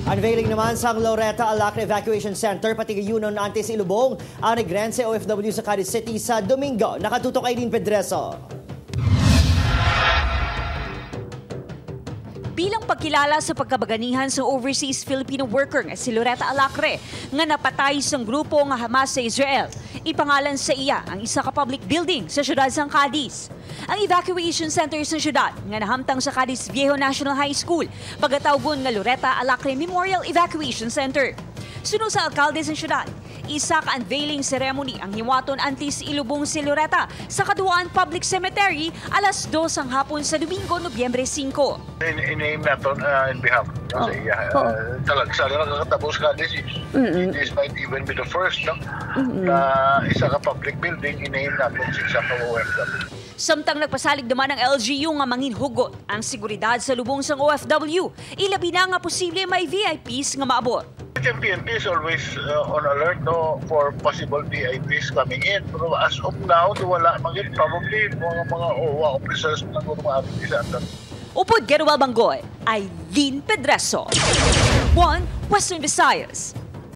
Unveiling naman sa Loreto Alacre Evacuation Center pati Yunon Antes Ilubong ang Negrense OFW sa Cadiz City sa Domingo. Nakatutok Aileen Pedreso. Bilang pagkilala sa pagkabaganihan sa overseas Filipino worker nga si Loretta Alacre nga napatay sa grupo nga Hamas sa Israel. Ipangalan sa iya ang isa ka public building sa siyudad sang Cadiz. Ang evacuation center sa siyudad nga nahamtang sa Cadiz Viejo National High School pagatawgon nga Loretta Alacre Memorial Evacuation Center. Sunod sa alkalde sa siyudad, isa ka unveiling ceremony ang hiwaton antes ilubong si Loretta sa Kaduaan Public Cemetery alas 2 ang hapon sa Domingo, Nobyembre 5. In-name natin in behalf sa iya. Talagang sana nakakatapos ka this might even be the first na isa ka public building in-name natin sa isa ka OFW. Samtang nagpasalig naman ng LGU nga manginhugot ang seguridad sa lubong sang OFW, ilabi na nga posible may VIPs nga maabot. The PNP is always on alert for possible VIPs coming in. Pero as of now, wala probably mga OWA officers na mga sa atin. Upod Geruel Banggoy, Aileen Pedreso. 1 Western Visayas.